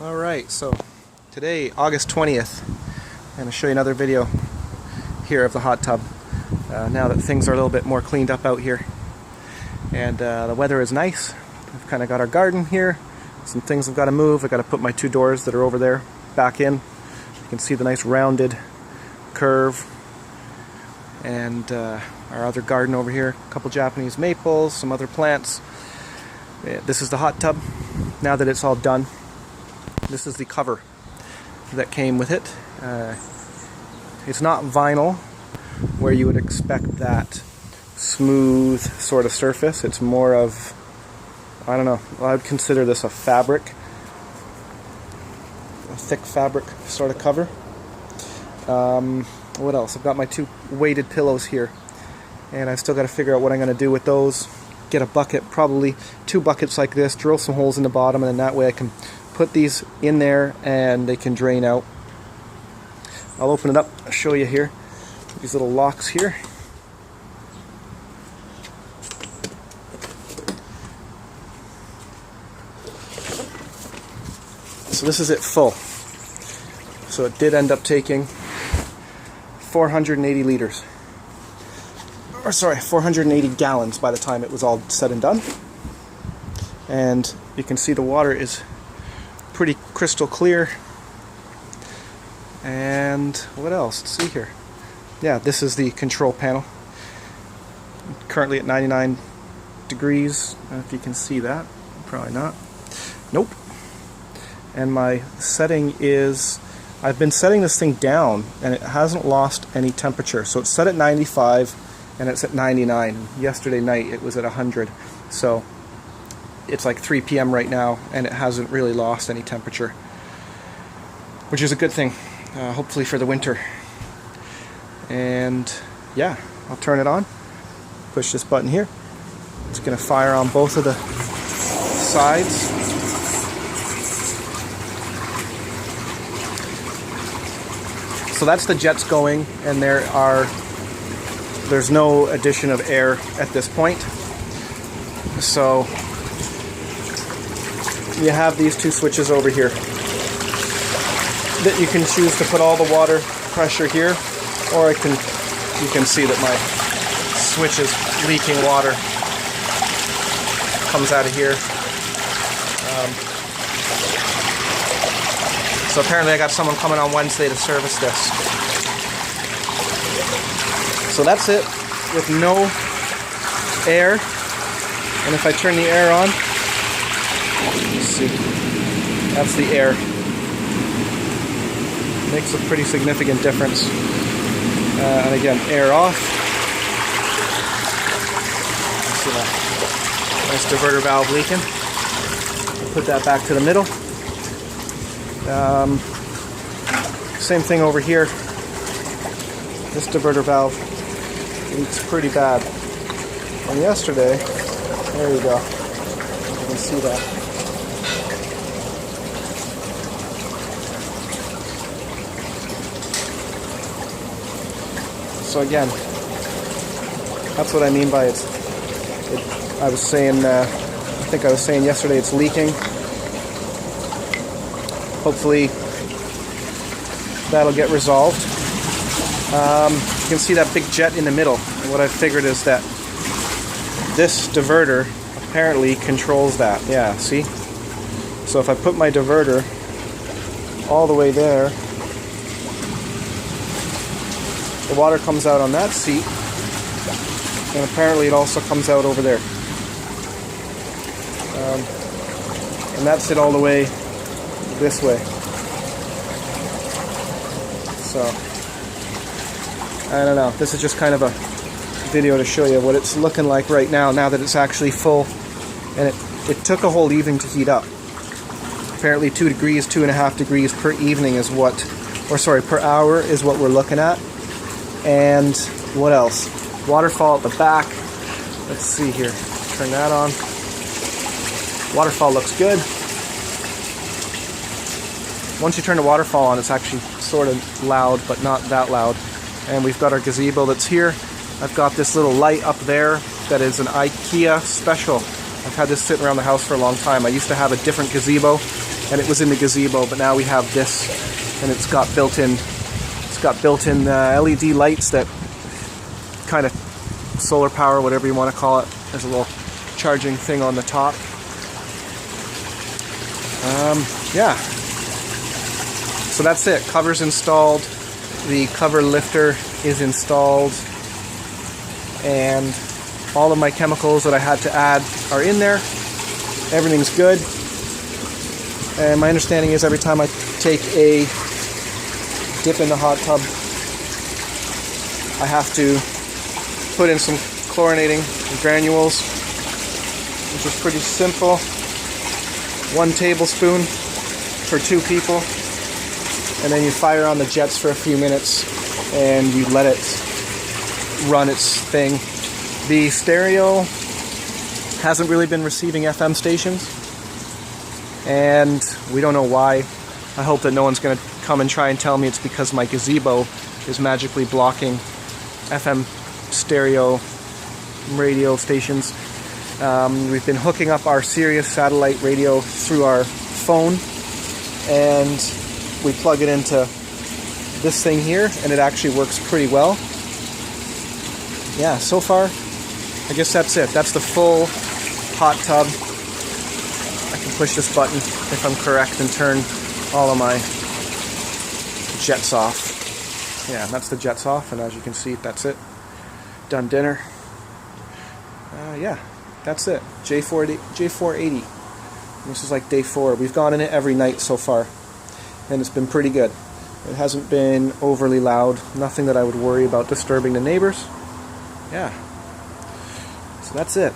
Alright, so today, August 20th, I'm going to show you another video here of the hot tub. Now that things are a little bit more cleaned up out here. And the weather is nice. We've kind of got our garden here. Some things I've got to move. I've got to put my two doors that are over there back in. You can see the nice rounded curve. And our other garden over here. A couple Japanese maples, some other plants. This is the hot tub. Now that it's all done, this is the cover that came with it. It's not vinyl, where you would expect that smooth sort of surface. It's more of, I don't know, I would consider this a fabric, a thick fabric sort of cover. What else? I've got my two weighted pillows here, and I've still got to figure out what I'm going to do with those. Get a bucket, probably two buckets like this, drill some holes in the bottom, and then that way I can put these in there and they can drain out. I'll open it up, I'll show you here. These little locks here. So this is it full. So it did end up taking 480 liters. Or sorry, 480 gallons by the time it was all said and done. And you can see the water is pretty crystal clear. And what else? Let's see here. Yeah, this is the control panel. Currently at 99 degrees. I don't know if you can see that. Probably not. Nope. And my setting is, I've been setting this thing down and it hasn't lost any temperature. So it's set at 95 and it's at 99. Yesterday night it was at 100. So it's like 3 p.m. right now and it hasn't really lost any temperature, which is a good thing, hopefully for the winter. And yeah, I'll turn it on, push this button here. It's going to fire on both of the sides. So that's the jets going, and there's no addition of air at this point. So you have these two switches over here that you can choose to put all the water pressure here, or you can see that my switch is leaking water. Comes out of here. So apparently I got someone coming on Wednesday to service this. So that's it, with no air. And if I turn the air on, let's see, that's the air. Makes a pretty significant difference. And again, air off. See that nice diverter valve leaking. Put that back to the middle. Same thing over here. This diverter valve leaks pretty bad. And yesterday, there you go. You can see that. So again, that's what I mean by I was saying, I think I was saying yesterday it's leaking. Hopefully that'll get resolved. You can see that big jet in the middle. And what I've figured is that this diverter apparently controls that. Yeah, see? So if I put my diverter all the way there, the water comes out on that seat, and apparently it also comes out over there. And that's it all the way this way. So I don't know, this is just kind of a video to show you what it's looking like right now that it's actually full. And it took a whole evening to heat up. Apparently 2 degrees, 2.5 degrees per evening is per hour is what we're looking at. And what else? Waterfall at the back. Let's see here, turn that on. Waterfall looks good. Once you turn the waterfall on, it's actually sort of loud, but not that loud. And we've got our gazebo that's here. I've got this little light up there that is an IKEA special. I've had this sitting around the house for a long time. I used to have a different gazebo and it was in the gazebo, but now we have this, and it's got built-in LED lights that kind of solar power, whatever you want to call it. There's a little charging thing on the top. Yeah. So that's it. Cover's installed. The cover lifter is installed. And all of my chemicals that I had to add are in there. Everything's good. And my understanding is every time I take a dip in the hot tub, I have to put in some chlorinating granules, which is pretty simple. 1 tablespoon for 2 people, and then you fire on the jets for a few minutes and you let it run its thing. The stereo hasn't really been receiving FM stations, and we don't know why. I hope that no one's going to come and try and tell me it's because my gazebo is magically blocking FM stereo radio stations. We've been hooking up our Sirius satellite radio through our phone, and we plug it into this thing here, and it actually works pretty well. Yeah, so far, I guess that's it. That's the full hot tub. I can push this button if I'm correct and turn all of my jets off. Yeah, that's the jets off, and as you can see, that's it. Done dinner. Yeah, that's it. J480. This is like day 4. We've gone in it every night so far, and it's been pretty good. It hasn't been overly loud. Nothing that I would worry about disturbing the neighbors. Yeah. So that's it.